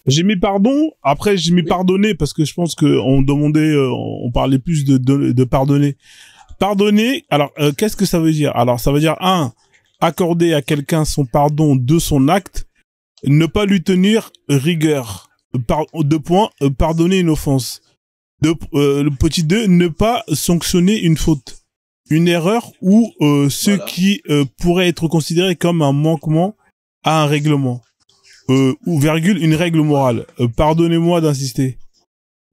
J'ai mis pardon. Après, j'ai mis pardonner parce que je pense que on demandait, on parlait plus de pardonner. Pardonner. Alors, qu'est-ce que ça veut dire? Alors, ça veut dire accorder à quelqu'un son pardon de son acte, ne pas lui tenir rigueur. Deux points, pardonner une offense. Le petit 2, ne pas sanctionner une faute, une erreur ou ce qui pourrait être considéré comme un manquement à un règlement. Ou virgule, une règle morale. Pardonnez-moi d'insister.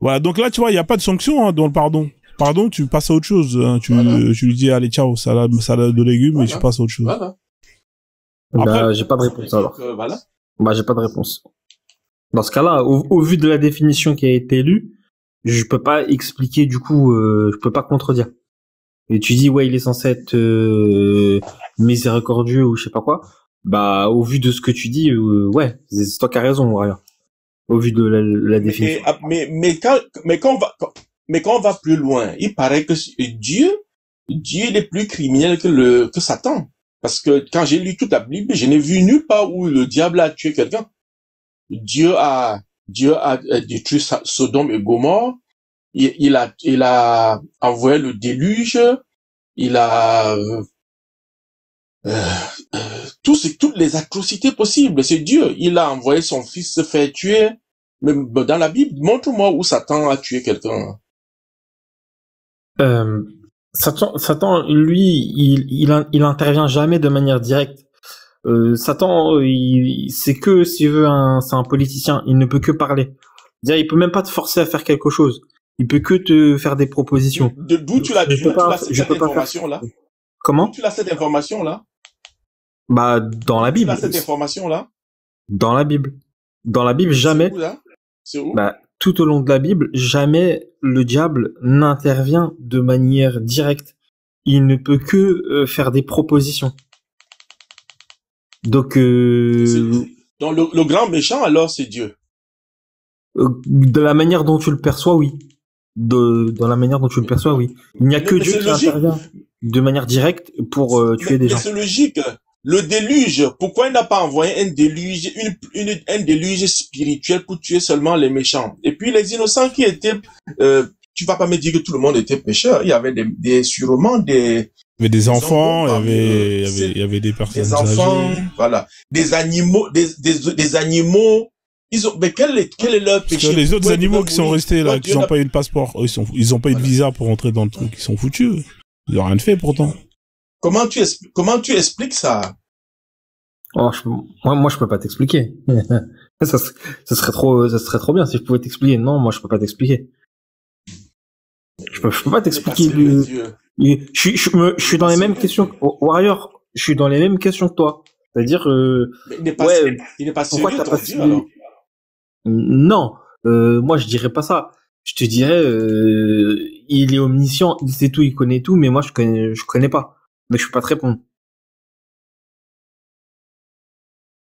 Voilà, donc là, tu vois, il n'y a pas de sanction dans le pardon. Pardon, tu passes à autre chose. Hein. Tu lui dis, allez, ciao, salade de légumes, et tu passes à autre chose. Voilà. Après, j'ai pas de réponse alors. Voilà. Bah, j'ai pas de réponse. Dans ce cas-là, au vu de la définition qui a été lue, je peux pas expliquer, du coup, je peux pas contredire. Et tu dis, ouais, il est censé être miséricordieux ou je sais pas quoi. Bah, au vu de ce que tu dis, ouais, c'est toi qui as raison, Warrior. Au vu de la définition. Mais quand on va plus loin, il paraît que Dieu il est plus criminel que Satan. Parce que quand j'ai lu toute la Bible, je n'ai vu nulle part où le diable a tué quelqu'un. Dieu a détruit Sodome et Gomorrhe. Il a envoyé le déluge. Il a toutes les atrocités possibles. C'est Dieu. Il a envoyé son fils se faire tuer. Même dans la Bible, montre-moi où Satan a tué quelqu'un. Satan, lui, il intervient jamais de manière directe. Satan, c'est que s'il veut c'est un politicien, il ne peut que parler. C'est-à-dire, il peut même pas te forcer à faire quelque chose. Il peut que te faire des propositions. D'où tu l'as cette information-là? Comment? Tu l'as cette information-là? Bah, dans la Bible. Tu l'as cette information-là? Dans la Bible. Dans la Bible, jamais. C'est où? Bah, tout au long de la Bible, jamais le diable n'intervient de manière directe. Il ne peut que faire des propositions. Donc, le grand méchant, alors, c'est Dieu. De la manière dont tu le perçois, oui. Dans la manière dont tu le perçois, oui. Il n'y a que Dieu qui intervient de manière directe pour tuer des gens. Mais c'est logique. Le déluge, pourquoi il n'a pas envoyé un déluge, un déluge spirituel pour tuer seulement les méchants? Et puis les innocents qui étaient, tu vas pas me dire que tout le monde était pécheur. Il y avait sûrement des... Il y avait des enfants, il y avait des personnes des enfants, âgées. Voilà. Des animaux, des animaux. Mais quel est leur péché? Parce que les autres animaux qui sont restés là, qui n'ont pas eu de passeport, ils ont pas eu de visa pour entrer dans le truc, ils sont foutus. Ils n'ont rien fait pourtant. Comment tu expliques ça? Oh, moi, je peux pas t'expliquer. ça serait trop bien si je pouvais t'expliquer. Non, moi, je peux pas t'expliquer. Je peux pas t'expliquer. Je suis dans les mêmes questions. Warrior, je suis dans les mêmes questions que toi. C'est-à-dire, il n'est pas sérieux, ton Dieu, alors. Non, moi, je dirais pas ça. Je te dirais, il est omniscient, il sait tout, il connaît tout, mais moi, je connais pas. Mais je peux pas te répondre.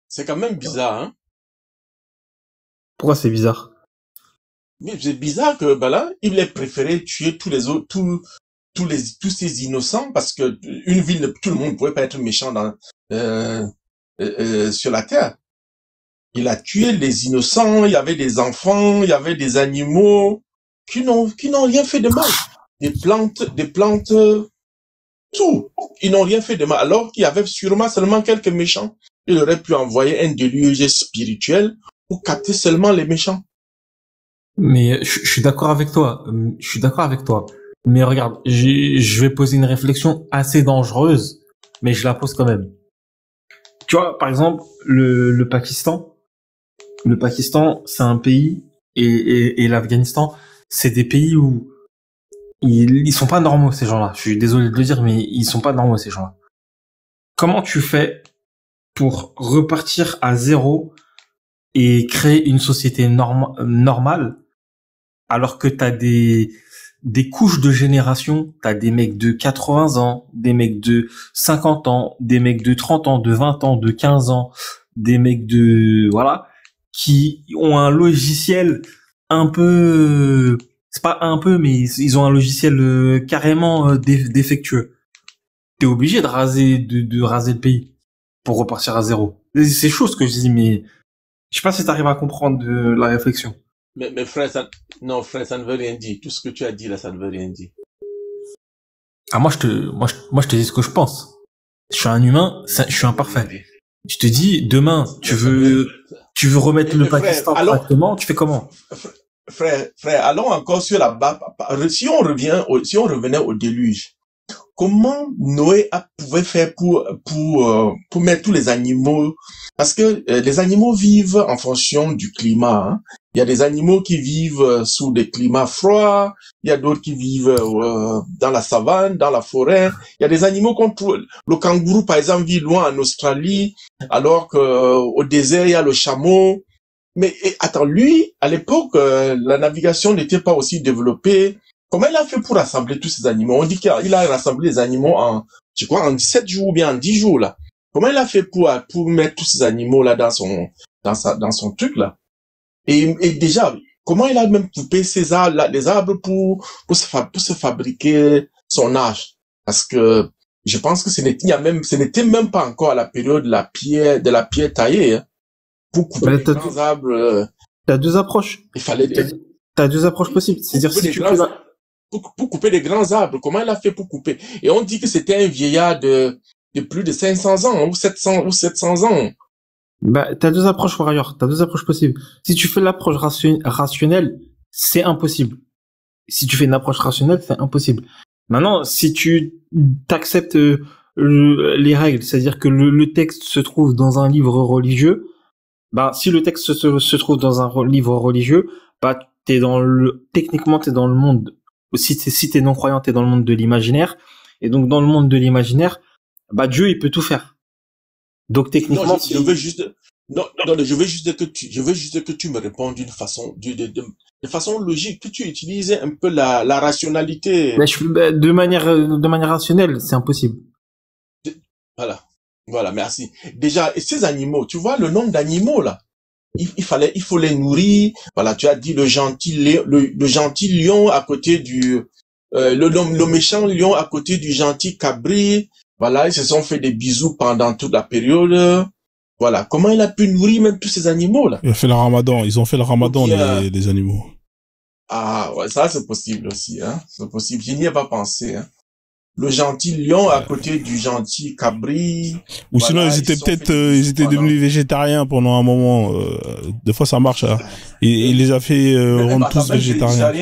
C'est quand même bizarre, hein? Pourquoi c'est bizarre? Mais c'est bizarre que, là, il ait préféré tuer tous les autres, tous ces innocents, parce que une ville, tout le monde ne pouvait pas être méchant sur la terre. Il a tué les innocents, il y avait des enfants, il y avait des animaux qui n'ont rien fait de mal. Des plantes, tout. Ils n'ont rien fait de mal. Alors qu'il y avait sûrement seulement quelques méchants. Il aurait pu envoyer un déluge spirituel pour capter seulement les méchants. Mais je suis d'accord avec toi. Mais regarde, je vais poser une réflexion assez dangereuse, mais je la pose quand même. Tu vois, par exemple, le Pakistan. Le Pakistan, c'est un pays, et l'Afghanistan, c'est des pays où ils sont pas normaux, ces gens-là. Je suis désolé de le dire, mais ils sont pas normaux, ces gens-là. Comment tu fais pour repartir à zéro et créer une société normale, alors que t'as des couches de génération, t'as des mecs de 80 ans, des mecs de 50 ans, des mecs de 30 ans, de 20 ans, de 15 ans, des mecs de, voilà, qui ont un logiciel un peu, c'est pas un peu, mais ils ont un logiciel carrément défectueux. T'es obligé de raser le pays pour repartir à zéro. C'est chaud ce que je dis, mais Je sais pas si t'arrives à comprendre la réflexion. Mais frère, non, frère, ça ne veut rien dire. Tout ce que tu as dit là, ça ne veut rien dire. Ah, moi, je te dis ce que je pense. Je suis un humain, je suis imparfait. Je te dis, demain, tu veux remettre le Pakistan correctement, tu fais comment? Frère, allons encore sur la base. Si on revenait au déluge, comment Noé pouvait faire pour mettre tous les animaux, parce que les animaux vivent en fonction du climat, hein. Il y a des animaux qui vivent sous des climats froids, il y a d'autres qui vivent dans la savane, dans la forêt. Il y a des animaux qu'on trouve. Le kangourou, par exemple, vit loin en Australie, alors que au désert, il y a le chameau. Mais attends, lui, à l'époque, la navigation n'était pas aussi développée. Comment il a fait pour rassembler tous ces animaux? On dit qu'il a rassemblé les animaux en 7 jours ou bien en 10 jours, là. Comment il a fait pour mettre tous ces animaux, là, dans son truc, là? Et déjà, comment il a même coupé ces arbres, là, les arbres pour se fabriquer son arche? Parce que je pense que ce n'était même pas encore à la période de la pierre taillée, hein. Pour couper les grands arbres. T'as deux approches. T'as deux approches possibles. C'est-à-dire si tu fais pour couper des grands arbres, comment il a fait pour couper? Et on dit que c'était un vieillard de plus de 500 ans ou 700 ans. Bah, t'as deux approches, Warrior. T'as deux approches possibles. Si tu fais l'approche rationnelle, c'est impossible. Si tu fais une approche rationnelle, c'est impossible. Maintenant, si tu t'acceptes les règles, c'est-à-dire que le texte se trouve dans un livre religieux, bah, si le texte se trouve dans un livre religieux, bah, techniquement, t'es dans le monde. Si t'es non-croyant, t'es dans le monde de l'imaginaire. Et donc, dans le monde de l'imaginaire, bah, Dieu, il peut tout faire. Donc, techniquement, non, je veux juste que tu me répondes d'une façon, de façon logique, que tu utilises un peu la rationalité. Mais de manière rationnelle, c'est impossible. Voilà, merci. Déjà, et ces animaux, tu vois le nombre d'animaux, là. Il faut les nourrir. Voilà, tu as dit le gentil lion à côté le méchant lion à côté du gentil cabri. Voilà, ils se sont fait des bisous pendant toute la période. Voilà, comment il a pu nourrir même tous ces animaux là? Ils ont fait le ramadan, les animaux. Ah ouais, ça c'est possible aussi, hein. C'est possible. Je n'y ai pas pensé, hein. Le gentil lion à côté du gentil cabri. Ou sinon ils étaient devenus végétariens pendant un moment. Des fois ça marche. Hein. Il les a fait rendre tous végétariens.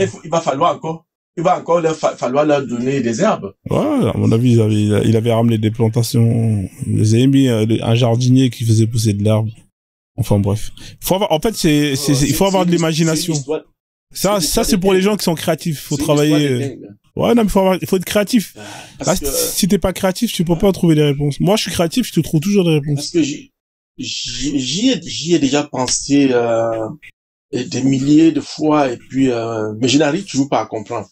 Il va encore falloir leur donner des herbes. Ouais, à mon avis, il avait ramené des plantations. Il les avait mis un jardinier qui faisait pousser de l'herbe. Enfin bref. Il faut avoir de l'imagination. Ça c'est pour les gens qui sont créatifs. Faut travailler. Ouais, non, mais il faut être créatif. Si t'es pas créatif, tu peux pas trouver les réponses. Moi, je suis créatif, je te trouve toujours des réponses. Parce que j'y ai déjà pensé des milliers de fois et puis mais je n'arrive toujours pas à comprendre.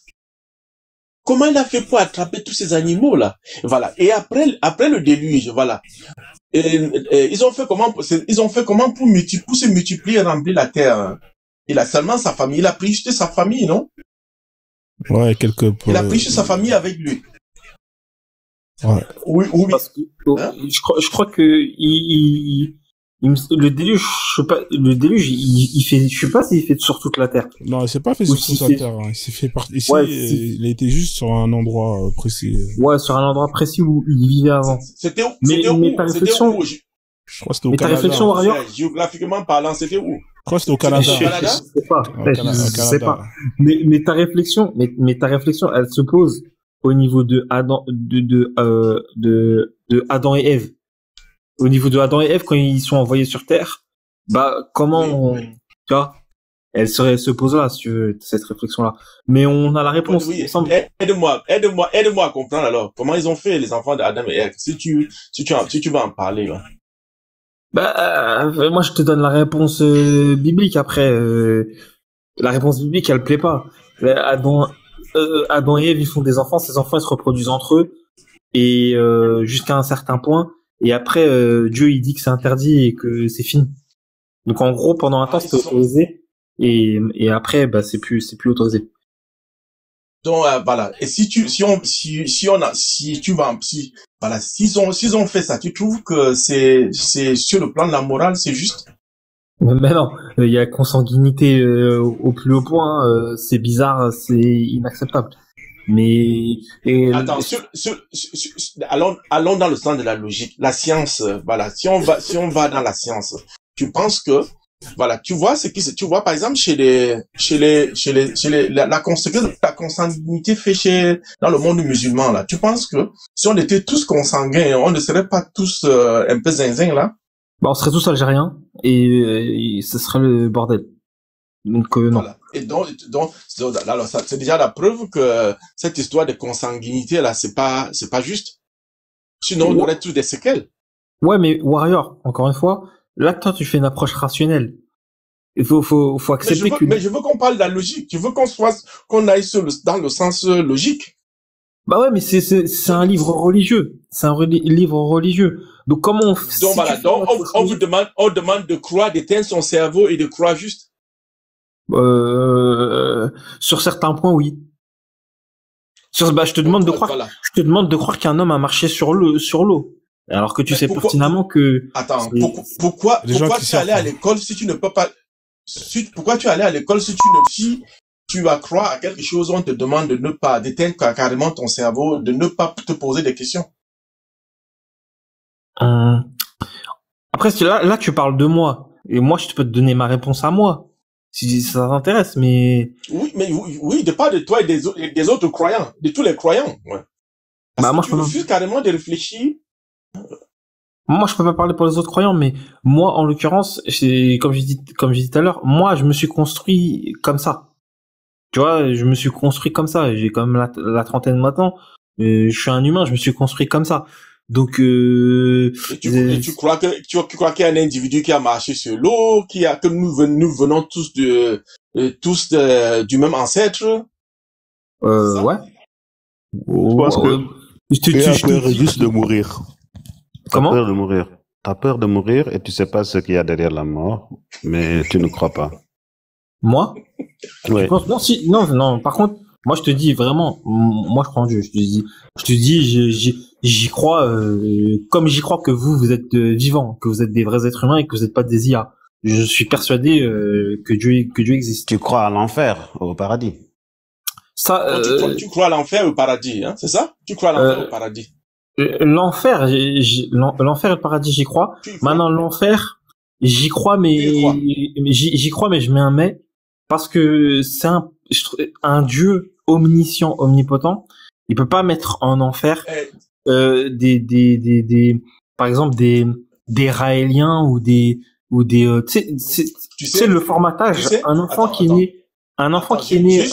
Comment il a fait pour attraper tous ces animaux là? Voilà. Et après le déluge, voilà. Ils ont fait comment pour se multiplier et remplir la terre? Il a seulement sa famille. Il a pris juste sa famille, non? Ouais, il a pris juste sa famille avec lui. Ouais. Oui. Parce que, hein? Je crois que le déluge, il fait, je sais pas s'il fait sur toute la terre. Non, il s'est pas fait sur toute la terre. Il s'est fait ici, ouais, il a été juste sur un endroit précis. Ouais, sur un endroit précis où il vivait avant. C'était où? Mais ta réflexion, je crois que c'était au Canada. Ta réflexion, Warrior, géographiquement parlant, c'était où? Je crois que c'était au Canada. Je sais pas. Mais ta réflexion, elle se pose au niveau de Adam et Ève. Au niveau de Adam et Ève, quand ils sont envoyés sur Terre, bah, tu vois, elle se pose là, si tu veux, cette réflexion-là. Mais on a la réponse. Oui. Aide-moi à comprendre alors. Comment ils ont fait, les enfants d'Adam et Ève? Si tu vas en parler, là. Bah, moi, je te donne la réponse biblique. Après, la réponse biblique, elle plaît pas. Adam et Ève, ils font des enfants. Ces enfants, ils se reproduisent entre eux et jusqu'à un certain point. Et après, Dieu, il dit que c'est interdit et que c'est fini. Donc, en gros, pendant un temps, c'était autorisé et après, bah, c'est plus autorisé. Donc voilà. Et s'ils ont fait ça, tu trouves que c'est sur le plan de la morale, c'est juste? Mais non, il y a consanguinité au plus haut point. C'est bizarre, c'est inacceptable. Mais et Attends, allons dans le sens de la logique. La science, voilà. Si on va dans la science, tu penses que, voilà, tu vois tu vois par exemple la consanguinité fait dans le monde musulman là. Tu penses que si on était tous consanguins, on ne serait pas tous un peu zinzin là? bah, on serait tous algériens et ce serait le bordel. Donc non. Voilà. Et donc, alors ça, c'est déjà la preuve que cette histoire de consanguinité là, c'est pas juste. Sinon, on aurait tous des séquelles. Ouais, mais Warrior, encore une fois, là toi tu fais une approche rationnelle. Il faut accepter mais je veux qu'on parle de la logique. Je veux qu'on aille dans le sens logique. Bah ouais, mais c'est un livre religieux. C'est un livre religieux. Donc comment donc voilà, donc on demande de croire, d'éteindre son cerveau et de croire juste. Sur certains points, oui. Je te demande de croire. Voilà. Je te demande de croire qu'un homme a marché sur l'eau, alors que tu sais pertinemment que. Attends, pourquoi tu allais à l'école si tu ne peux pas. Pourquoi tu allais à l'école si tu vas croire à quelque chose, on te demande de ne pas d'éteindre carrément ton cerveau, de ne pas te poser des questions. Après, là, tu parles de moi, et moi, je peux te donner ma réponse à moi, si ça t'intéresse, mais. Oui, de part de toi et des autres croyants, de tous les croyants. Ouais. Parce que tu refuses carrément de réfléchir. Moi, je peux pas parler pour les autres croyants, mais moi, en l'occurrence, comme j'ai dit tout à l'heure, moi, je me suis construit comme ça. Tu vois, je me suis construit comme ça. J'ai quand même la trentaine maintenant. Je suis un humain, je me suis construit comme ça. Donc, et tu crois qu'il y a un individu qui a marché sur l'eau, que nous venons tous du même ancêtre? Ouais. Je pense que tu as peur juste de mourir. Comment? T'as peur de mourir. T'as peur de mourir et tu sais pas ce qu'il y a derrière la mort, mais tu ne crois pas. Moi? Ouais. Non. Par contre, moi je te dis vraiment, moi je crois en Dieu. Je te dis, j'y crois, comme j'y crois que vous êtes vivants, que vous êtes des vrais êtres humains et que vous n'êtes pas des IA. Je suis persuadé que Dieu existe. Tu crois à l'enfer, au paradis? Ça. Tu crois à l'enfer ou au paradis, hein? C'est ça? Tu crois à l'enfer ou au paradis? L'enfer et le paradis, j'y crois. Maintenant, l'enfer, j'y crois, mais j'y crois, mais je mets un mais parce que c'est un Dieu omniscient, omnipotent. Il peut pas mettre en enfer par exemple des Raéliens ou des tu sais le formatage. Un enfant qui est né.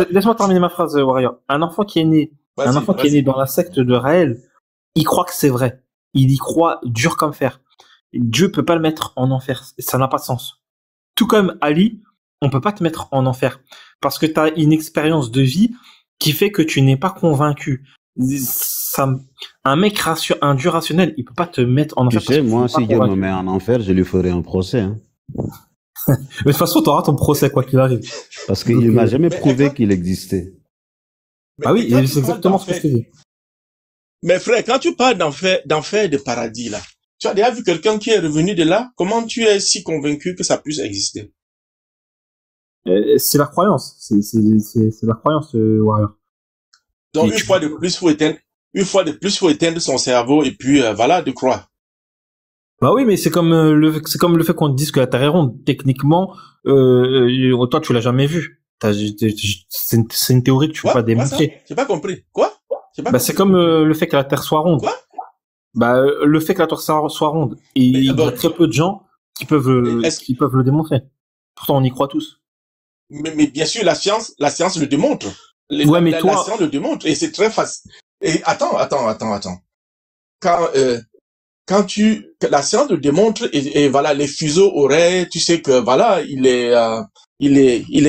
Laisse-moi terminer ma phrase, Warrior. Un enfant qui est né dans la secte de Raël, il croit que c'est vrai. Il y croit dur comme fer. Dieu peut pas le mettre en enfer. Ça n'a pas de sens. Tout comme Ali, on peut pas te mettre en enfer. Parce que tu as une expérience de vie qui fait que tu n'es pas convaincu. Un Dieu rationnel, il peut pas te mettre en enfer. Tu sais, moi, si Dieu me met en enfer, je lui ferai un procès. Hein. Mais de toute façon, tu auras ton procès, quoi qu'il arrive. Parce qu'il m'a jamais prouvé qu'il existait. Ah oui, c'est exactement ce que je te dis. Mais frère, quand tu parles d'enfer et de paradis, là, tu as déjà vu quelqu'un qui est revenu de là? Comment tu es si convaincu que ça puisse exister? C'est la croyance. C'est la croyance, Warrior. Donc, une fois de plus, faut éteindre son cerveau et puis, voilà, de croire. Bah oui, mais c'est comme le fait qu'on te dise que la Terre est ronde. Techniquement, toi, tu l'as jamais vu. C'est une théorie que tu peux pas démontrer. J'ai pas compris. Quoi? C'est comme le fait que la Terre soit ronde. Quoi? Le fait que la Terre soit ronde. Et il y a très peu de gens qui peuvent le démontrer. Pourtant, on y croit tous. Mais bien sûr, la science le démontre. La science le démontre. Et c'est très facile. Et attends. Quand la science le démontre et voilà, les fuseaux horaires, tu sais que voilà, il est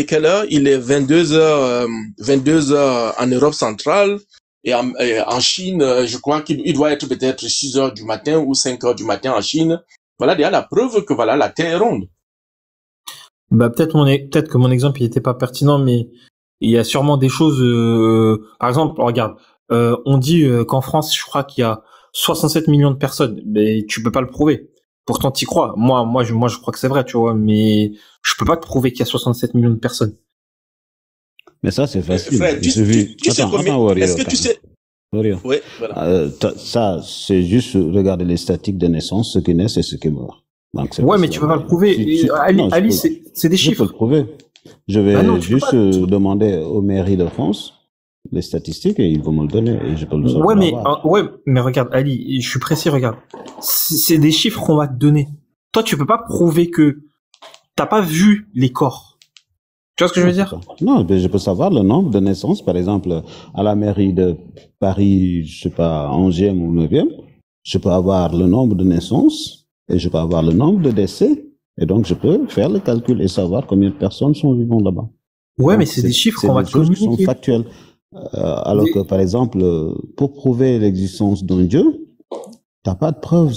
quelle heure? Il est 22h en Europe centrale et en Chine, je crois qu'il doit être peut-être 6h du matin ou 5h du matin en Chine. Voilà déjà la preuve que voilà, la Terre est ronde. Bah peut-être que mon exemple il était pas pertinent, mais il y a sûrement des choses. Par exemple, regarde, on dit qu'en France, je crois qu'il y a 67 millions de personnes, mais tu peux pas le prouver. Pourtant, t'y crois. Moi, je crois que c'est vrai, tu vois, mais je peux pas te prouver qu'il y a 67 millions de personnes. Mais ça, c'est facile. Frère, tu sais combien, Warrior, est-ce que tu sais, Warrior. ouais, voilà. Ça, c'est juste regarder les statistiques de naissance, ceux qui naissent et ceux qui meurent. Donc, c'est Ouais, mais facile tu à peux pas le voir. prouver. Ali, peux- c'est des je peux chiffres. le prouver. Je vais Bah non, tu peux juste pas. demander aux mairies de France les statistiques et ils vont me le donner et je peux le Ouais, mais, savoir. regarde, Ali, je suis précis, regarde. C'est des chiffres qu'on va te donner. Toi, tu peux pas prouver que t'as pas vu les corps. Tu vois ce que je veux dire? Non, mais je peux savoir le nombre de naissances, par exemple, à la mairie de Paris, je sais pas, 11e ou 9e, je peux avoir le nombre de naissances et je peux avoir le nombre de décès. Et donc, je peux faire le calcul et savoir combien de personnes sont vivantes là-bas. Ouais, Donc, mais c'est des chiffres qu'on va te des choses qui sont communiquer. factuelles. Alors que, par exemple, pour prouver l'existence d'un Dieu, t'as pas de preuves.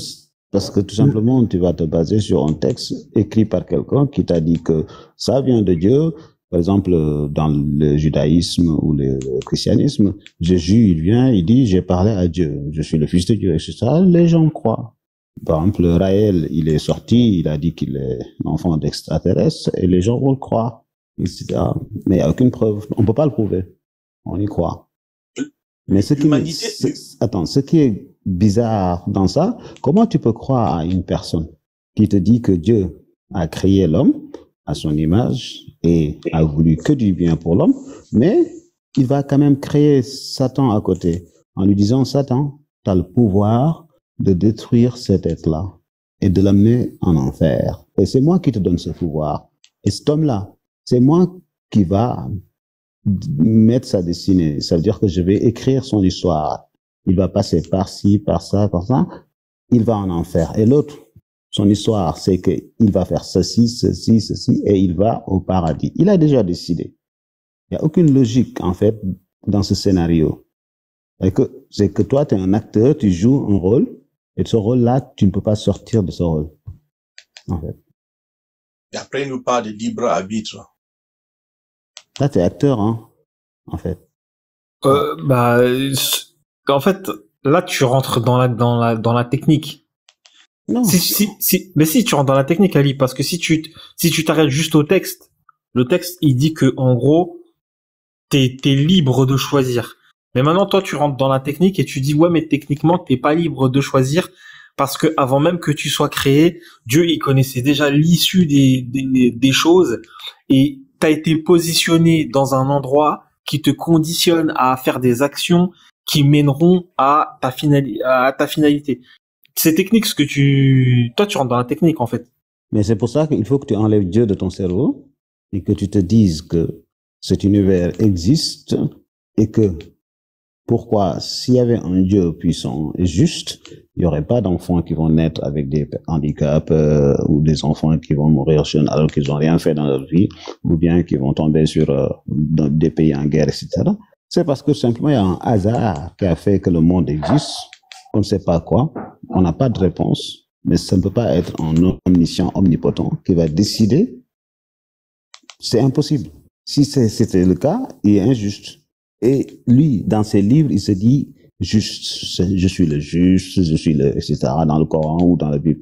Parce que tout simplement, tu vas te baser sur un texte écrit par quelqu'un qui t'a dit que ça vient de Dieu. Par exemple, dans le judaïsme ou le christianisme, Jésus, il vient, il dit, j'ai parlé à Dieu, je suis le fils de Dieu, et c'est ça, les gens croient. Par exemple, Raël, il est sorti, il a dit qu'il est l'enfant d'extraterrestres, et les gens vont le croire, etc. Mais il n'y a aucune preuve, on peut pas le prouver, on y croit. Mais ce qui est bizarre dans ça, comment tu peux croire à une personne qui te dit que Dieu a créé l'homme à son image et a voulu que du bien pour l'homme, mais il va quand même créer Satan à côté en lui disant, Satan, tu as le pouvoir de détruire cet être-là et de l'amener en enfer. Et c'est moi qui te donne ce pouvoir. Et cet homme-là, c'est moi qui va mettre sa destinée. Ça veut dire que je vais écrire son histoire. Il va passer par-ci, par-ça, par-ça. Il va en enfer. Et l'autre, son histoire, c'est qu'il va faire ceci, ceci, ceci, et il va au paradis. Il a déjà décidé. Il n'y a aucune logique, en fait, dans ce scénario. C'est que toi, tu es un acteur, tu joues un rôle, et de ce rôle-là, tu ne peux pas sortir de ce rôle. En fait. Et après, il nous parle de libre arbitre. Là, tu es acteur, hein, en fait. En fait, là, tu rentres dans la technique. Non. Mais si, tu rentres dans la technique, Ali, parce que si tu t'arrêtes juste au texte, le texte, il dit que, en gros, t'es libre de choisir. Mais maintenant, toi, tu rentres dans la technique et tu dis, ouais, mais techniquement, t'es pas libre de choisir parce que avant même que tu sois créé, Dieu, il connaissait déjà l'issue des choses et t'as été positionné dans un endroit qui te conditionne à faire des actions qui mèneront à ta finalité. C'est technique toi, tu rentres dans la technique, en fait. Mais c'est pour ça qu'il faut que tu enlèves Dieu de ton cerveau et que tu te dises que cet univers existe et que pourquoi, s'il y avait un Dieu puissant et juste, il n'y aurait pas d'enfants qui vont naître avec des handicaps ou des enfants qui vont mourir jeunes alors qu'ils n'ont rien fait dans leur vie ou bien qui vont tomber sur dans des pays en guerre, etc. C'est parce que simplement il y a un hasard qui a fait que le monde existe. On ne sait pas quoi, on n'a pas de réponse, mais ça ne peut pas être un omniscient, omnipotent qui va décider. C'est impossible. Si c'était le cas, il est injuste. Et lui, dans ses livres, il se dit juste, je suis le juste, je suis le, etc., dans le Coran ou dans la Bible.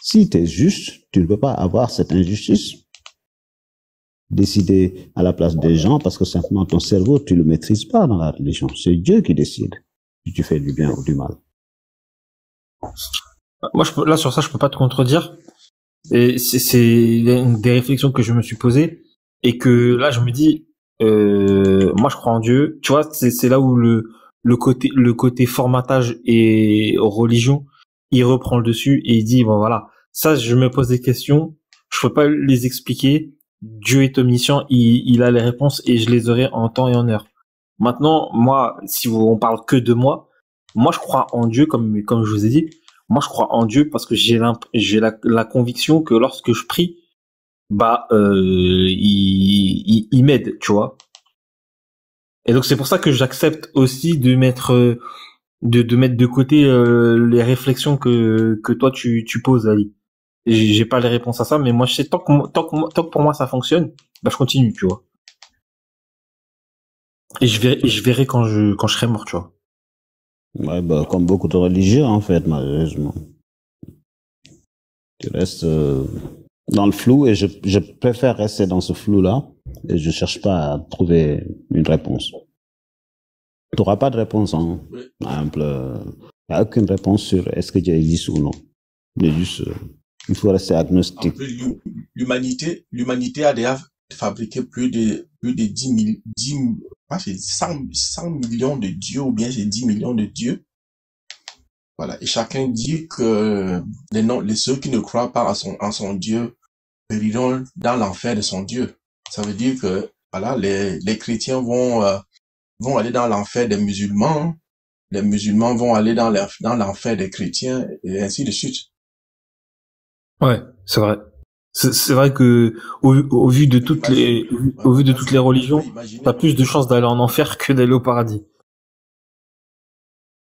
Si tu es juste, tu ne peux pas avoir cette injustice. Décider à la place des gens parce que simplement ton cerveau, tu le maîtrises pas dans la religion. C'est Dieu qui décide si tu fais du bien ou du mal. Moi, là, sur ça, je peux pas te contredire. Et c'est des réflexions que je me suis posées et que là, je me dis, moi, je crois en Dieu. Tu vois, c'est là où le côté formatage et religion, il reprend le dessus et il dit, bon, voilà, ça, je me pose des questions, je peux pas les expliquer. Dieu est omniscient, il a les réponses et je les aurai en temps et en heure. Maintenant, moi, si on parle que de moi je crois en Dieu, comme je vous ai dit. Moi, je crois en Dieu parce que j'ai la conviction que lorsque je prie, il m'aide, tu vois. Et donc, c'est pour ça que j'accepte aussi de mettre, de mettre de côté, les réflexions que toi tu poses, Ali. J'ai pas les réponses à ça, mais moi, je sais, tant que pour moi ça fonctionne, je continue, tu vois. Et je verrai quand je serai mort, tu vois. Ouais, comme beaucoup de religieux, en fait, malheureusement. Tu restes dans le flou et je préfère rester dans ce flou-là et je cherche pas à trouver une réponse. Tu n'auras pas de réponse, hein. Oui. Par exemple, il n'y a aucune réponse sur est-ce que Dieu existe ou non. Il juste, il faut rester En agnostique. plus, l'humanité a déjà fabriqué plus de 100 millions de dieux, ou bien c'est 10 millions de dieux. Voilà. Et chacun dit que ceux qui ne croient pas en son Dieu périront dans l'enfer de son Dieu. Ça veut dire que, voilà, les chrétiens vont aller dans l'enfer des musulmans, les musulmans vont aller dans l'enfer des chrétiens, et ainsi de suite. Ouais, c'est vrai. C'est vrai que au vu de toutes les religions, t'as plus de chances d'aller en enfer que d'aller au paradis.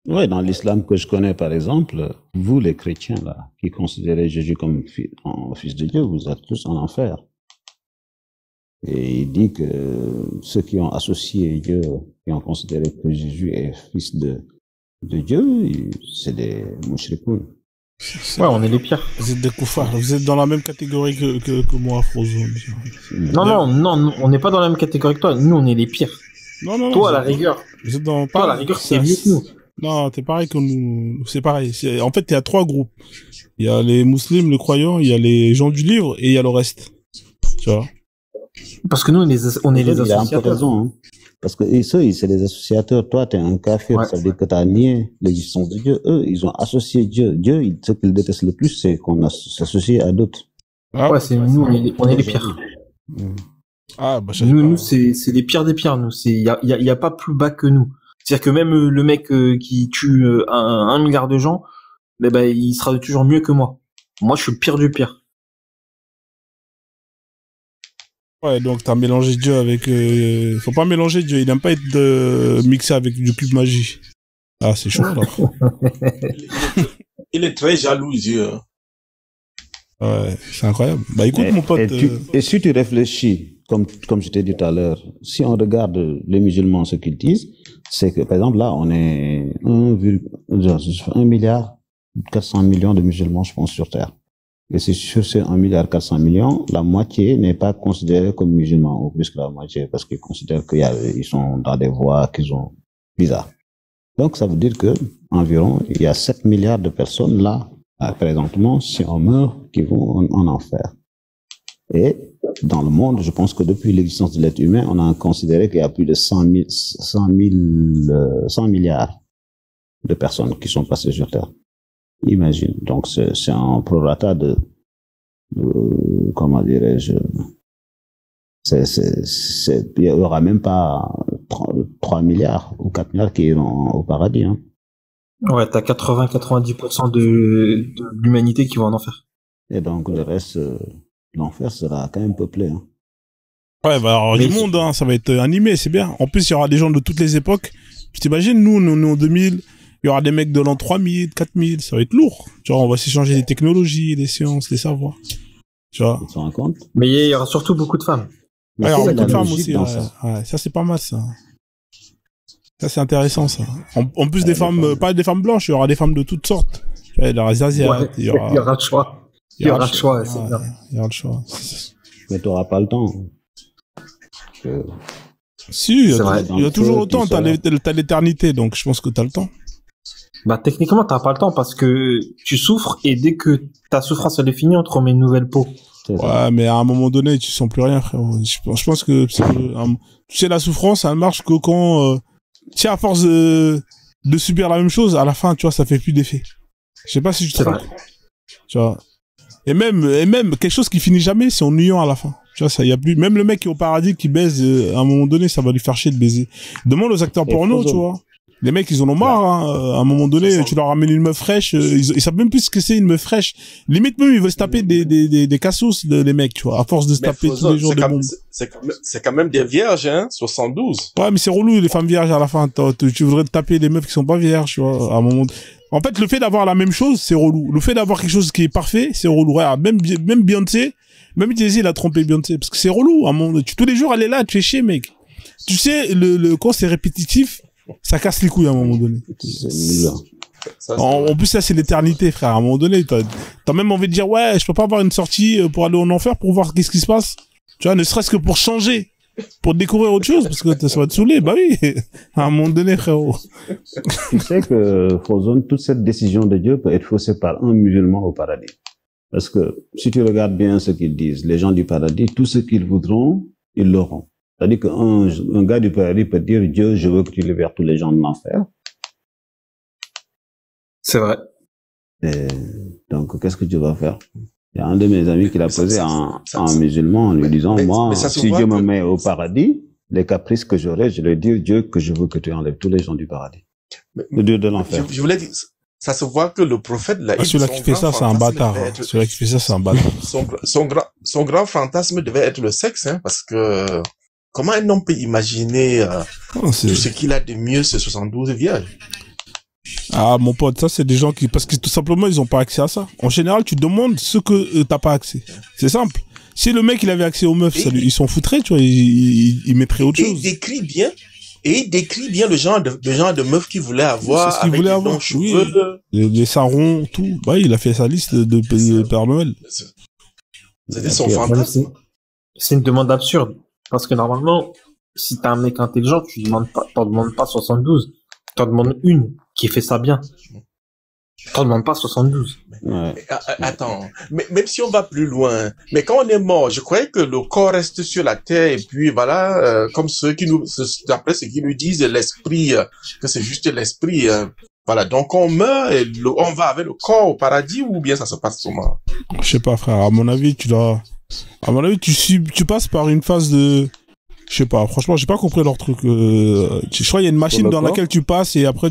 Oui, dans l'islam que je connais, par exemple, vous, les chrétiens, là, qui considérez Jésus comme fils de Dieu, vous êtes tous en enfer. Et il dit que ceux qui ont associé Dieu, qui ont considéré que Jésus est fils de Dieu, c'est des mouchrikoun. Ouais, on est les pires. Vous êtes des koufars. Vous êtes dans la même catégorie que moi, Frozo. Non, on n'est pas dans la même catégorie que toi. Nous, on est les pires. Non. Toi, à la rigueur. Vous êtes dans Toi, à la rigueur, c'est mieux que nous. Non, t'es pareil que nous. C'est pareil. En fait, il y a 3 groupes. Il y a les musulmans, les croyants, il y a les gens du livre et il y a le reste. Tu vois? Parce que nous, on est les Il a un peu associateurs. raison, hein. Parce que eux, c'est les associateurs. Toi, t'es un kafir, Ouais. ça veut dire que t'as nié l'existence de Dieu. Eux, ils ont associé Dieu. Dieu, ce qu'ils détestent le plus, c'est qu'on s'associe à d'autres. Ah, Ouais, c'est nous, on est les pires. Ah, bah, je savais Nous, pas. c'est les pires des pires. Nous, il y a pas plus bas que nous. C'est-à-dire que même le mec qui tue 1 milliard de gens, ben, il sera toujours mieux que moi. Moi, je suis le pire du pire. Ouais, donc t'as mélangé Dieu avec... Faut pas mélanger Dieu, il n'aime pas être mixé avec du cube magie. Ah, c'est chaud, là. Il est très jaloux, Dieu. Ouais, c'est incroyable. Bah écoute, mon pote... Et si tu réfléchis, comme je t'ai dit tout à l'heure, si on regarde les musulmans, ce qu'ils disent, c'est que, par exemple, là, on est 1 milliard 400 millions de musulmans, je pense, sur Terre. Et c'est sur ces 1 milliard 400 millions, la moitié n'est pas considérée comme musulmans, ou plus que la moitié, parce qu'ils considèrent qu'ils sont dans des voies qu'ils ont bizarres. Donc, ça veut dire que environ, il y a 7 milliards de personnes là, présentement, si on meurt, qui vont en enfer. Et dans le monde, je pense que depuis l'existence de l'être humain, on a considéré qu'il y a plus de 100 milliards de personnes qui sont passées sur Terre. Imagine. Donc, c'est un prorata de comment dirais-je, il y aura même pas 3 milliards ou 4 milliards qui iront au paradis, hein. Ouais, t'as 80-90% de l'humanité qui va en enfer. Et donc, le reste, l'enfer sera quand même peuplé, hein. Ouais, bah alors, du monde, hein, ça va être animé, c'est bien. En plus, il y aura des gens de toutes les époques. Tu t'imagines, nous, en 2000, il y aura des mecs de l'an 3000, 4000, ça va être lourd. Tu vois, on va s'échanger des technologies, des sciences, des savoirs. Tu vois. Tu te rends compte? Mais il y aura surtout beaucoup de femmes. Mais Ouais, il y aura c'est beaucoup de la femmes logique aussi, dans ouais. ça. Ouais, ça, c'est pas mal, ça. Ça, c'est intéressant, ça. En plus des femmes, pas des femmes blanches, il y aura des femmes de toutes sortes. Il y aura des asiates, Ouais, il y aura le choix. Il y aura le choix, c'est bien. Il y aura le choix. Mais tu n'auras pas le temps. Si, il y a toujours feu, le temps, tout ça, t'as l'éternité, donc je pense que t'as le temps. Bah, techniquement, t'as pas le temps parce que tu souffres et dès que ta souffrance elle est finie, on te remet une nouvelle peau. Ouais, mais à un moment donné, tu sens plus rien, frérot. Je pense que tu sais, la souffrance, ça ne marche que quand, tu sais, à force de subir la même chose, à la fin, tu vois, ça fait plus d'effet. Je sais pas si tu te rends compte. Tu vois. Et même, quelque chose qui finit jamais, c'est ennuyant à la fin. Tu vois, ça y a plus, même le mec qui est au paradis, qui baise, à un moment donné, ça va lui faire chier de baiser. Demande aux acteurs porno, tu vois. Les mecs, ils en ont marre, hein. À un moment donné, tu leur ramènes une meuf fraîche, ils savent même plus ce que c'est une meuf fraîche. Limite même, ils veulent se taper des cassos, les mecs, tu vois, à force de se taper tous les jours des bombes. C'est quand même des vierges, hein, 72. Ouais, mais c'est relou, les femmes vierges à la fin. Tu voudrais te taper des meufs qui sont pas vierges, tu vois, à un moment. En fait, le fait d'avoir la même chose, c'est relou. Le fait d'avoir quelque chose qui est parfait, c'est relou. Regarde, même Beyoncé, même Jay-Z, il a trompé Beyoncé, parce que c'est relou, à un moment. Tous les jours, elle est là, tu fais chier, mec. Tu sais, quand c'est répétitif, ça casse les couilles à un moment donné. Ça, c'est En vrai. plus, ça, c'est l'éternité, frère. À un moment donné, t'as même envie de dire, ouais, je peux pas avoir une sortie pour aller en enfer pour voir qu'est-ce qui se passe. Tu vois, ne serait-ce que pour changer, pour découvrir autre chose, parce que ça va te saouler. Bah oui, à un moment donné, frérot. Tu sais que, Frozone, toute cette décision de Dieu peut être faussée par un musulman au paradis. Parce que, si tu regardes bien ce qu'ils disent, les gens du paradis, tout ce qu'ils voudront, ils l'auront. C'est-à-dire qu'un gars du paradis peut dire, Dieu, je veux que tu libères tous les gens de l'enfer. C'est vrai. Et donc, qu'est-ce que tu vas faire? Il y a un de mes amis qui l'a Mais ça- posé ça- à ça- un musulman en lui disant, moi, mais ça se si voit Dieu me que- met au paradis, les caprices que j'aurai, je vais dire, Dieu, que je veux que tu enlèves tous les gens du paradis. Le Dieu de l'enfer. Je voulais dire, ça se voit que le prophète, là, Ah, celui-là qui fait ça, c'est un bâtard. Hein. Celui-là qui fait ça, c'est un bâtard. son grand fantasme devait être le sexe, hein, parce que comment un homme peut imaginer Oh, c'est- tout ce qu'il a de mieux, ces 72 vierges? Ah, mon pote, ça, c'est des gens qui, parce que tout simplement, ils ont pas accès à ça. En général, tu demandes ce que t'as pas accès. C'est simple. Si le mec, il avait accès aux meufs, ils s'en foutraient, tu vois, il mettrait autre Et chose. il décrit bien le genre de meuf qu'il voulait avoir, C'est ce qu'il avec voulait les avoir, longs oui. cheveux. Les sarons, tout. Bah, il a fait sa liste de Père Noël. C'était son Ok. fantasme. C'est une demande absurde. Parce que normalement, si t'as un mec intelligent, t'en demandes pas 72. T'en demandes une qui fait ça bien. T'en demandes pas 72. Ouais. Attends, mais même si on va plus loin, mais quand on est mort, je croyais que le corps reste sur la terre et puis voilà, comme ceux qui d'après ce qu'ils nous disent, l'esprit, que c'est juste l'esprit. Voilà, donc on meurt et on va avec le corps au paradis ou bien ça se passe comment? Je sais pas, frère. À mon avis, tu passes par une phase de, je sais pas. Franchement, j'ai pas compris leur truc. Je crois qu'il y a une machine le dans corps laquelle tu passes et après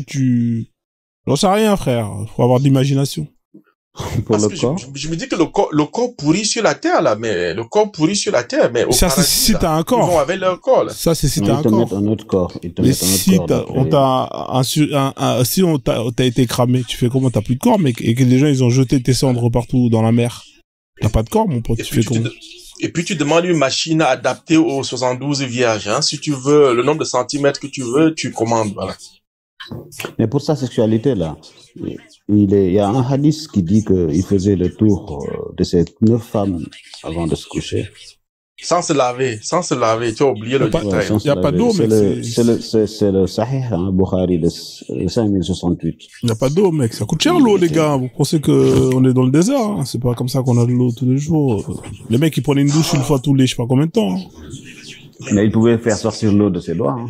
j'en sais rien, frère. Faut avoir de l'imagination. Pour Parce le que corps. je me dis que le corps pourrit sur la terre là, mais le corps pourrit sur la terre, mais au Ça, c'est paradis, si là, t'as un ils vont corps. avec leur corps là. Ça, c'est si Non, t'as ils un te mettent corps. un autre corps. Ils te Mais mettent un autre si corps. si on t'a été cramé, tu fais comment? T'as plus de corps, mec, et que les gens, ils ont jeté tes cendres partout dans la mer. T'as pas de corps, mon pote, Et tu puis fais comment? Et puis tu demandes une machine adaptée aux 72 vierges. Hein. Si tu veux le nombre de centimètres que tu veux, tu commandes. Voilà. Mais pour sa sexualité, là, il y a un hadith qui dit qu'il faisait le tour de ces 9 femmes avant de se coucher. Sans se laver. Tu as oublié le Pas- détail. sans se y a pas laver. d'eau, C'est mec, c'est le Sahih, hein, Bukhari, de 5068. Il n'y a pas d'eau, mec. Ça coûte cher l'eau, les gars. Vous pensez que on est dans le désert, hein. C'est pas comme ça qu'on a de l'eau tous les jours. Les mecs, ils prenaient une douche une fois tous les, je sais pas combien de temps, hein. Mais il pouvait faire sortir l'eau de ses doigts. Hein.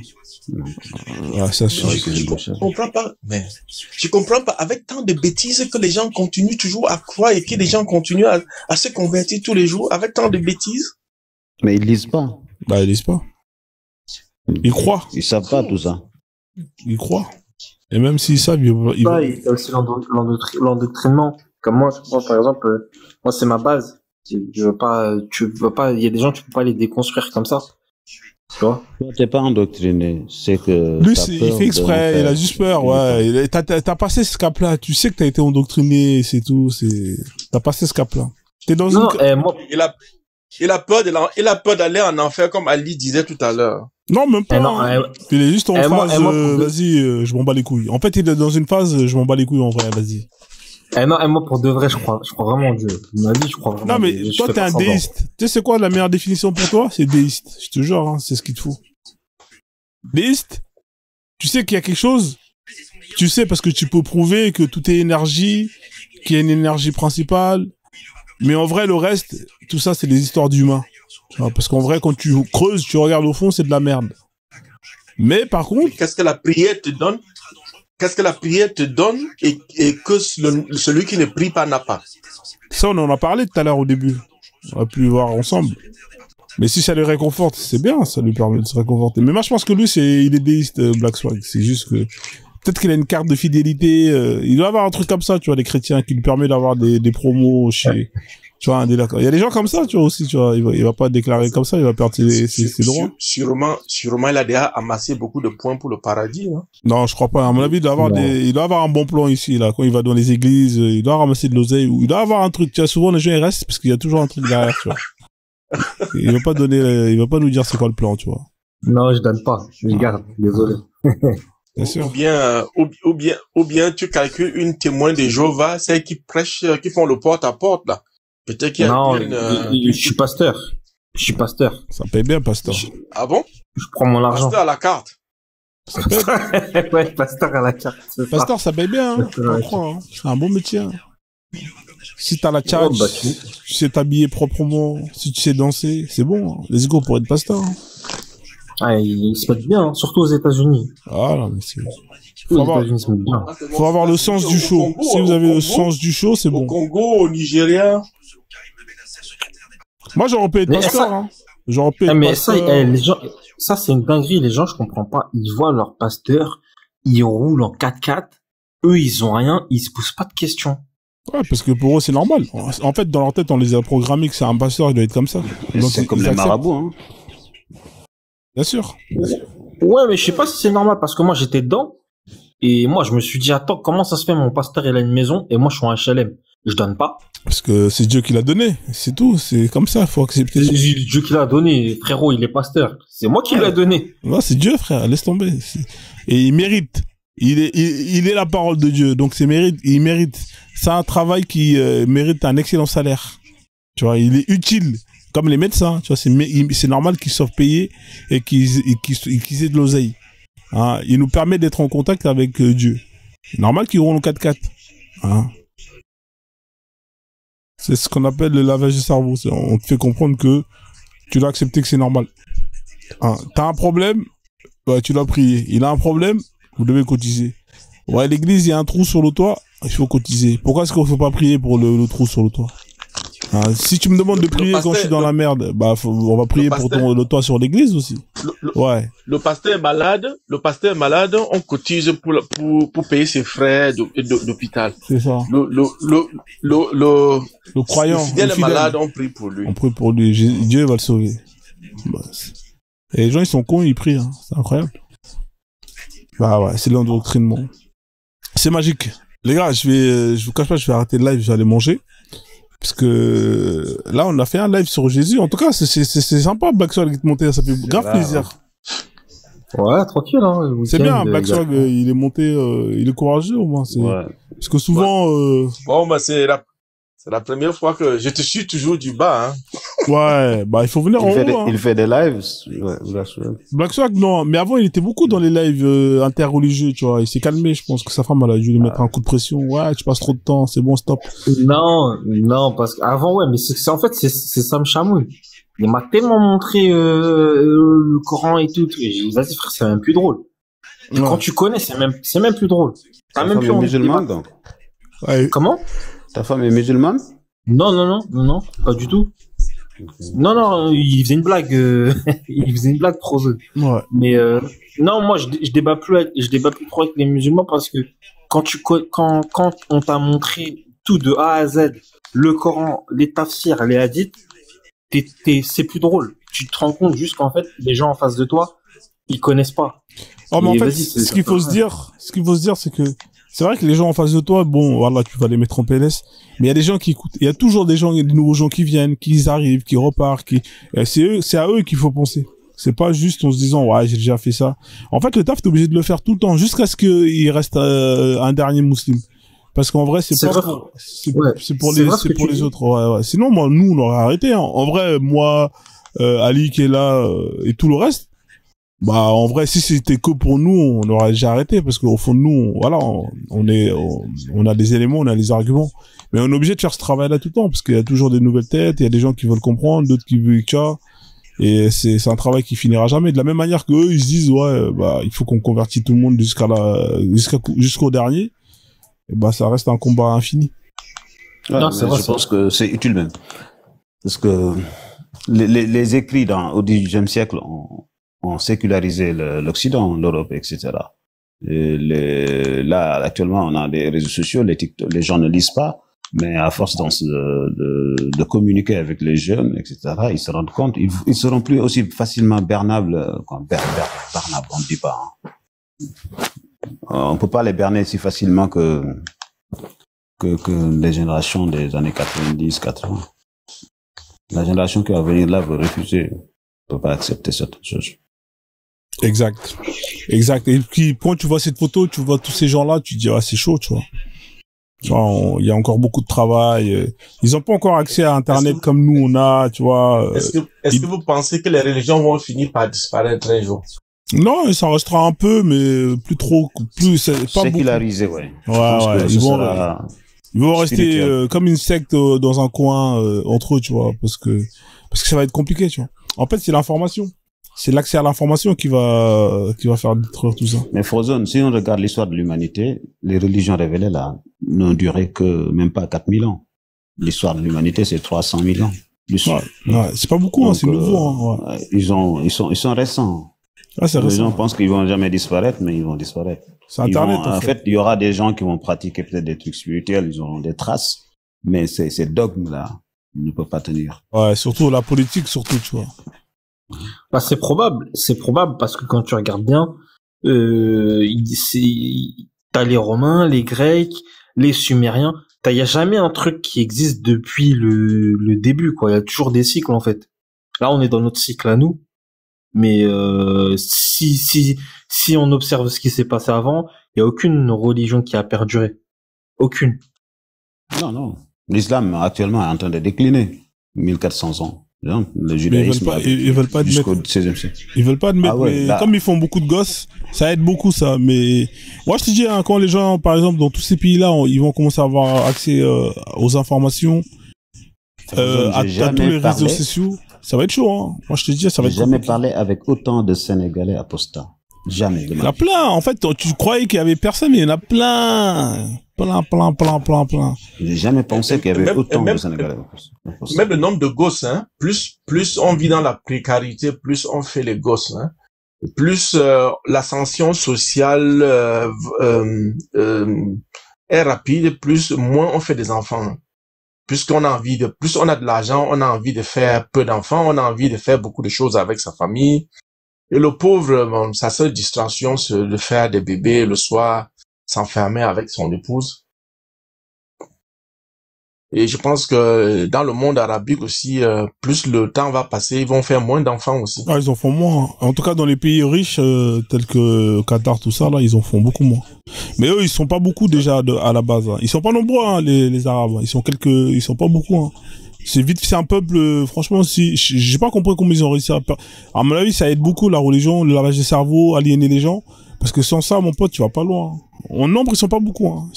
Ouais, ça, Je comprends pas. Mais je comprends pas. Avec tant de bêtises que les gens continuent toujours à croire et que les gens continuent à se convertir tous les jours, avec tant de bêtises. Mais ils lisent pas. bah, ils disent pas. Ils croient. Ils savent pas tout ça. Ils croient. Et même s'ils savent, ils Il y a aussi l'endoctrinement. Comme moi, par exemple, moi, c'est ma base. Tu veux pas, il y a des gens, tu peux pas les déconstruire comme ça. Tu vois? Toi, t'es pas endoctriné. C'est que. lui, t'as il peur fait exprès, de il a juste peur, ouais. T'as passé ce cap-là. Tu sais que t'as été endoctriné, c'est tout. T'as passé ce cap-là. T'es dans Non, une... moi, Il a peur d'aller en enfer, comme Ali disait tout à l'heure. Non, même pas. non, Il est juste en moi, phase, moi, vas-y, je m'en bats les couilles. En fait, il est dans une phase, je m'en bats les couilles en vrai, vas-y. moi, pour de vrai, je crois vraiment en Dieu. Ma vie, je crois vraiment Non, en mais Dieu. toi, t'es un déiste. Tu sais, c'est quoi la meilleure définition pour toi? C'est déiste. Je te jure, hein, c'est ce qu'il te faut. Déiste, tu sais qu'il y a quelque chose, tu sais parce que tu peux prouver que tout est énergie, qu'il y a une énergie principale, mais en vrai, le reste, tout ça, c'est des histoires d'humains. Tu vois, parce qu'en vrai, quand tu creuses, tu regardes au fond, c'est de la merde. Mais par contre, Qu'est-ce que la prière te donne? Qu'est-ce que la prière te donne et que celui qui ne prie pas n'a pas? ça, on en a parlé tout à l'heure au début. On a pu voir ensemble. Mais si ça le réconforte, c'est bien, ça lui permet de se réconforter. Mais moi, je pense que lui, il est déiste, Black Swag. C'est juste que, peut-être qu'il a une carte de fidélité, il doit avoir un truc comme ça, tu vois, les chrétiens, qui lui permet d'avoir des promos chez, tu vois, il y a des gens comme ça, tu vois, aussi, tu vois, il va pas déclarer comme ça, il va perdre ses droits. Sûrement, il a déjà amassé beaucoup de points pour le paradis, hein. Non, je crois pas. À mon avis, il doit avoir un bon plan ici, là. Quand il va dans les églises, il doit ramasser de l'oseille, ou il doit avoir un truc, tu vois, souvent, les gens, ils restent parce qu'il y a toujours un truc derrière, tu vois. Il va pas nous dire c'est quoi le plan, tu vois. Non, je donne pas. Je garde. Désolé. Bien sûr. Ou bien tu calcules une témoin de Jéhovah, celle qui prêche, qui font le porte-à-porte, là. Peut-être qu'il y a Non, une, je suis pasteur. Je suis pasteur. Ça paye bien, pasteur. Ah bon? Je prends mon argent. Pasteur à la carte. Ça paye. Ouais, pasteur à la carte. c'est ça. Pasteur, ça paye bien, hein. Je Ouais. comprends, hein. C'est un bon métier, hein. Si t'as la tchatch, Oh, bah, tu sais t'habiller proprement, si tu sais danser, c'est bon, hein. Let's go pour être pasteur, hein. Ah, ils se mettent bien, hein, surtout aux États-Unis. Ah, là, mais c'est... Surtout aux avoir- États-Unis, ils se mettent bien. Faut avoir le sens du show. Si vous avez le sens du show, c'est Au bon. Congo, au Nigeria. Moi, j'aurais pu être Mais pasteur, ça- hein. J'aurais pu Ah, être mais ça, pasteur. les gens, ça, c'est une dinguerie. Les gens, je comprends pas. Ils voient leur pasteur, ils roulent en 4x4. Eux, ils ont rien, ils se posent pas de questions. Ouais, parce que pour eux, c'est normal. En fait, dans leur tête, on les a programmés que c'est un pasteur, il doit être comme ça. Et Donc, c'est ils- comme ils les acceptent. marabouts, hein. Bien sûr. Ouais, mais je sais pas si c'est normal parce que moi, j'étais dedans. Et moi, je me suis dit, attends, comment ça se fait, mon pasteur, il a une maison et moi, je suis en HLM. Je donne pas. Parce que c'est Dieu qui l'a donné. C'est tout. C'est comme ça. Faut accepter. Dieu qui l'a donné, frérot, il est pasteur. C'est moi qui l'ai donné. Ouais, c'est Dieu, frère. Laisse tomber. Et il mérite. Il est la parole de Dieu. Donc, il mérite. C'est un travail qui mérite un excellent salaire. Tu vois, il est utile. Comme les médecins. Tu vois, c'est normal qu'ils soient payés et qu'ils aient de l'oseille. Hein, il nous permet d'être en contact avec Dieu. C'est normal qu'ils roulent en 4x4. Hein. C'est ce qu'on appelle le lavage du cerveau. On te fait comprendre que tu dois accepter que c'est normal. Hein. T'as un problème, ouais, tu dois prier. Il a un problème, vous devez cotiser. Ouais, l'église, il y a un trou sur le toit, il faut cotiser. Pourquoi est-ce qu'on ne faut pas prier pour le trou sur le toit? Hein, si tu me demandes de prier quand je suis dans la merde, bah on va prier pour le toit sur l'église aussi. Ouais. Le pasteur est malade, on cotise pour payer ses frais d'hôpital. C'est ça. Le croyant, le fidèle est malade, on prie pour lui. On prie pour lui. Dieu va le sauver. Bah, et les gens, ils sont cons, ils prient. Hein. C'est incroyable. Bah ouais, c'est l'endoctrinement. C'est magique. Les gars, je vous cache pas, je vais arrêter le live, je vais aller manger. Parce que là, on a fait un live sur Jésus. En tout cas, c'est sympa, Black Swag qui te montait, ça fait grave plaisir. Ouais, tranquille, hein. C'est bien, Black Swag, il est monté, il est courageux au moins. Ouais. Parce que souvent... Bon, bah c'est la première fois que je te suis toujours du bas, hein. Ouais, bah il faut venir en haut. Il fait des lives. Ouais, Black Swag, non, mais avant il était beaucoup dans les lives interreligieux, tu vois. Il s'est calmé, je pense que sa femme elle a dû lui mettre un coup de pression. Ouais, tu passes trop de temps, c'est bon, stop. Non, parce qu'avant, ouais, mais c'est en fait, c'est Sam Chamoun. Il m'a tellement montré le Coran et tout. Et j'ai dit, vas-y frère, c'est même plus drôle. Ouais. Quand tu connais, c'est même plus drôle. Ta même femme plus est envie de musulmane, débattre. donc. Ouais. Comment? Ta femme est musulmane? Non, pas du tout. Non, il faisait une blague, il faisait une blague trop. Ouais. Mais non, moi je débat plus trop avec les musulmans parce que quand on t'a montré tout de A à Z, le Coran, les tafsirs, les hadiths, c'est plus drôle. Tu te rends compte juste qu'en fait les gens en face de toi, ils connaissent pas. Oh, mais en Et fait, vas-y, ce qu'il faut se dire, c'est que c'est vrai que les gens en face de toi, bon, voilà, tu vas les mettre en PLS, mais il y a des gens qui écoutent. Il y a toujours des nouveaux gens qui viennent, qui arrivent, qui repartent, c'est à eux qu'il faut penser. C'est pas juste en se disant, ouais, j'ai déjà fait ça. En fait, le taf, t'es obligé de le faire tout le temps, jusqu'à ce qu'il reste un dernier musulman. Parce qu'en vrai, c'est pour les autres. Ouais. Sinon, nous, on aurait arrêté, hein. En vrai, moi, Ali qui est là, et tout le reste, bah, en vrai, si c'était que pour nous, on aurait déjà arrêté, parce qu'au fond de nous, on a des éléments, on a les arguments. Mais on est obligé de faire ce travail-là tout le temps, parce qu'il y a toujours des nouvelles têtes, il y a des gens qui veulent comprendre, d'autres qui veulent, et c'est un travail qui finira jamais. De la même manière que eux, ils se disent, ouais, bah, il faut qu'on convertisse tout le monde jusqu'au dernier. Et bah, ça reste un combat infini. Ouais, Non, c'est vrai, je pense que c'est utile même. Parce que les écrits au XVIIIe siècle ont sécularisé l'Occident, l'Europe, etc. Là, actuellement, on a des réseaux sociaux, les gens ne lisent pas, mais à force de communiquer avec les jeunes, etc., ils se rendent compte, ils seront plus aussi facilement bernables, bernables, on ne dit pas. Hein. On peut pas les berner si facilement que les générations des années 90, 80. La génération qui va venir là veut refuser, ne peut pas accepter cette chose. Exact. Exact. Et puis, quand tu vois cette photo, tu vois tous ces gens-là, tu te dis, ah, c'est chaud, tu vois. Tu vois, il y a encore beaucoup de travail. Ils ont pas encore accès à Internet comme nous, on a, tu vois. Est-ce que vous pensez que les religions vont finir par disparaître un jour? Non, ça restera un peu, mais plus trop, c'est pas beaucoup. Sécularisé, ouais. Ouais, ils vont rester comme une secte dans un coin entre eux, tu vois, parce que ça va être compliqué, tu vois. En fait, c'est l'information. C'est l'accès à l'information qui va faire détruire tout ça. Mais Frozone, si on regarde l'histoire de l'humanité, les religions révélées là n'ont duré que même pas 4000 ans. L'histoire de l'humanité, c'est 300 000 ans. Ouais, c'est pas beaucoup, hein, c'est nouveau. Hein, ouais. Ils sont récents. Ah, c'est récent. Les gens pensent qu'ils vont jamais disparaître, mais ils vont disparaître. C'est Internet. En fait, il y aura des gens qui vont pratiquer peut-être des trucs spirituels, ils auront des traces, mais ces dogmes là ne peuvent pas tenir. Ouais, surtout la politique, surtout, tu vois. Bah, c'est probable parce que quand tu regardes bien, t'as les Romains, les Grecs, les Sumériens, il y a jamais un truc qui existe depuis le début, quoi. Il y a toujours des cycles, en fait. Là, on est dans notre cycle à nous. Mais, si on observe ce qui s'est passé avant, il y a aucune religion qui a perduré. Aucune. Non. L'islam, actuellement, est en train de décliner. 1400 ans. Le judaïsme, ils veulent pas jusqu'au 16e siècle. Ils veulent pas admettre, mais comme ils font beaucoup de gosses, ça aide beaucoup, ça. Mais moi, je te dis, hein, quand les gens, par exemple, dans tous ces pays-là, ils vont commencer à avoir accès aux informations, à tous les réseaux sociaux, ça va être chaud. Hein. Moi, je te dis, ça va être compliqué. J'ai jamais parlé avec autant de Sénégalais apostats. Jamais. Il y en a plein. En fait, tu croyais qu'il y avait personne, mais il y en a plein. Plein. J'ai jamais pensé qu'il y avait autant de Sénégalais. Même le nombre de gosses, hein. Plus on vit dans la précarité, plus on fait les gosses, hein. Plus l'ascension sociale est rapide, moins on fait des enfants. Plus on a de l'argent, on a envie de faire peu d'enfants, on a envie de faire beaucoup de choses avec sa famille. Et le pauvre, sa seule distraction, c'est de faire des bébés le soir, s'enfermer avec son épouse. Et je pense que dans le monde arabique aussi, plus le temps va passer, ils vont faire moins d'enfants aussi. Ah, ils en font moins. En tout cas, dans les pays riches, tels que Qatar, tout ça, là, ils en font beaucoup moins. Mais eux, ils sont pas beaucoup déjà à la base. Hein. Ils sont pas nombreux, hein, les Arabes. Ils sont pas beaucoup. Hein. C'est un peuple, franchement, si, j'ai pas compris comment ils ont réussi à mon avis, ça aide beaucoup, la religion, le lavage des cerveaux, aliéner les gens. Parce que sans ça, mon pote, tu vas pas loin. En nombre, ils sont pas beaucoup, hein.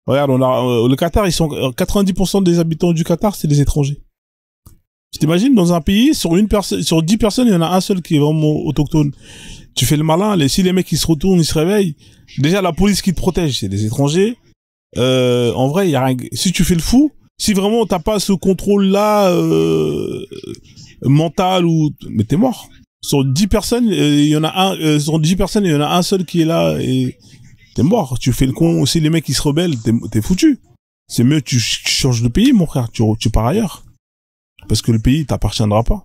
Regarde, le Qatar, 90% des habitants du Qatar, c'est des étrangers. Tu t'imagines, dans un pays, sur 10 personnes, il y en a un seul qui est vraiment autochtone. Tu fais le malin, si les mecs, ils se retournent, ils se réveillent. Déjà, la police qui te protège, c'est des étrangers. En vrai, il y a rien, si tu fais le fou, si vraiment t'as pas ce contrôle-là, mental mais t'es mort. Sur 10 personnes, il y en a un seul qui est là et t'es mort. Tu fais le con aussi, les mecs qui se rebellent, t'es foutu. C'est mieux, tu changes de pays, mon frère, tu pars ailleurs. Parce que le pays t'appartiendra pas.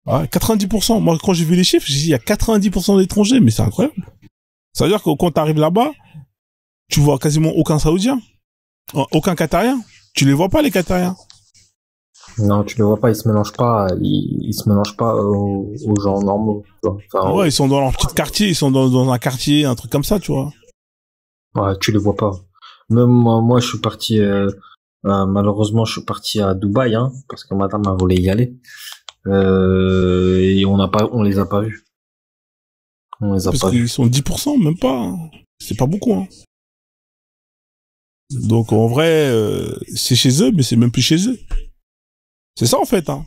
Ouais, 90%. Moi, quand j'ai vu les chiffres, j'ai dit, il y a 90% d'étrangers, mais c'est incroyable. Ça veut dire que quand t'arrives là-bas, tu vois quasiment aucun Saoudien. Aucun Qatarien. Tu les vois pas, les Qatariens. Non, tu les vois pas, ils se mélangent pas aux gens normaux. Enfin, ouais, ils sont dans leur petit quartier, ils sont dans un quartier, un truc comme ça, tu vois. Ouais, tu les vois pas. Même moi, je suis parti, malheureusement, je suis parti à Dubaï, hein, parce que madame a voulu y aller. Et on les a pas vus. Parce qu'ils sont 10%, même pas. Hein. C'est pas beaucoup, hein. Donc, en vrai, c'est chez eux, mais c'est même plus chez eux. C'est ça, en fait, hein.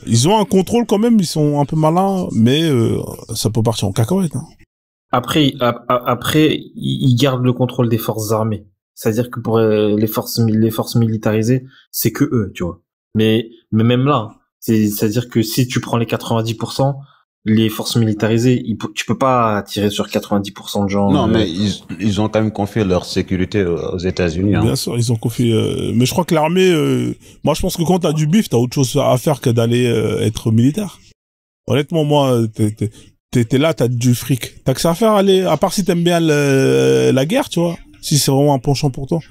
Ils ont un contrôle quand même, ils sont un peu malins, mais ça peut partir en cacahuète, hein. Après, ils gardent le contrôle des forces armées. C'est-à-dire que pour les forces militarisées, c'est que eux, tu vois. Mais même là, c'est-à-dire que si tu prends les 90%, les forces militarisées, tu peux pas tirer sur 90% de gens. Non, mais ils ont quand même confié leur sécurité aux États-Unis. Hein. Bien sûr, ils ont confié. Mais je crois que l'armée, moi, je pense que quand t'as du bif, t'as autre chose à faire que d'aller être militaire. Honnêtement, moi, t'es là, t'as du fric. T'as que ça à faire, à part si t'aimes bien la guerre, tu vois. Si c'est vraiment un penchant pour toi.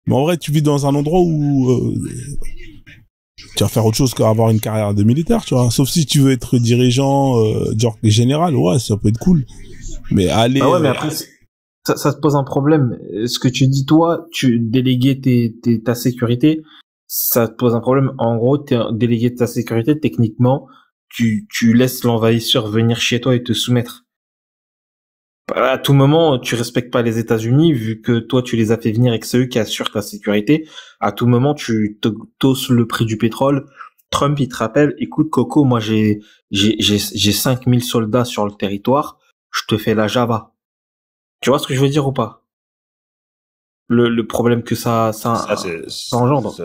Mais en vrai, tu vis dans un endroit où Tu vas faire autre chose qu'avoir une carrière de militaire, tu vois. Sauf si tu veux être dirigeant, genre général, ouais, ça peut être cool. Mais aller... Ah ouais, mais après, ça te pose un problème. Ce que tu dis, toi, tu déléguer ta sécurité, ça te pose un problème. En gros, t'es délégué de ta sécurité, techniquement, tu laisses l'envahisseur venir chez toi et te soumettre. À tout moment, tu respectes pas les États-Unis, vu que toi, tu les as fait venir et que c'est eux qui assurent ta sécurité. À tout moment, tu tosses le prix du pétrole. Trump, il te rappelle, écoute, Coco, moi, j'ai 5000 soldats sur le territoire. Je te fais la Java. Tu vois ce que je veux dire ou pas? Le problème que ça engendre.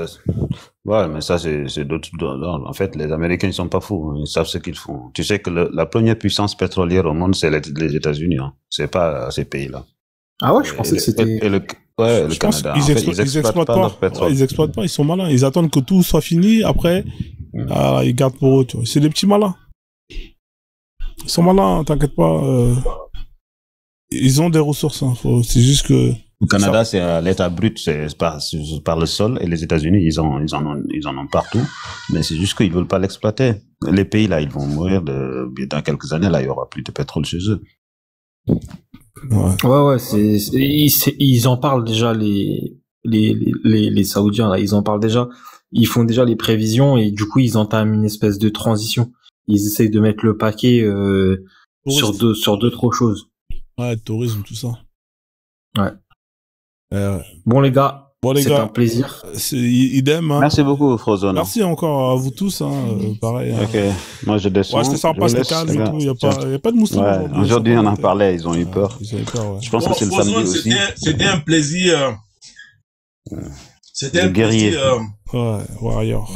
Ouais, mais ça, c'est d'autres. En fait, les Américains, ils sont pas fous. Ils savent ce qu'ils font. Tu sais que la première puissance pétrolière au monde, c'est les États-Unis. Hein. C'est pas ces pays-là. Ah ouais, je pensais que c'était. Le Canada. Ils exploitent pas leur pétrole. Ils exploitent pas. Ils sont malins. Ils attendent que tout soit fini. Après, ils gardent pour eux. Tu vois. C'est des petits malins. Ils sont malins. T'inquiète pas. Ils ont des ressources. Hein. C'est juste que. Le Canada, c'est à l'état brut, c'est par le sol, et les États-Unis, ils en ont partout, mais c'est juste qu'ils veulent pas l'exploiter. Les pays là, ils vont mourir dans quelques années, là, il y aura plus de pétrole chez eux. Ouais, ils en parlent déjà, les Saoudiens, là, ils en parlent déjà, ils font déjà les prévisions, et du coup, ils entament une espèce de transition. Ils essayent de mettre le paquet, sur deux, trois choses. Ouais, tourisme, tout ça. Ouais. Bon les gars, c'est un plaisir. C'est idem. Hein. Merci beaucoup Frozone. Merci encore à vous tous. Pareil. Ok, moi je descends. Ouais, c'était sympa, c'était calme et tout. Il y a pas de moustiques. Ouais, aujourd'hui on en parlait, ils ont eu peur. Ouais. Je pense que c'est le samedi aussi. C'était un plaisir. C'était un guerrier. plaisir. Ouais, warrior.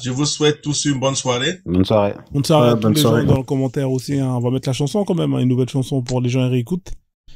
Je vous souhaite tous une bonne soirée. Bonne soirée. Bonne soirée à tous les gens dans le commentaire aussi. Hein. On va mettre la chanson quand même, une nouvelle chanson pour les gens qui réécoutent.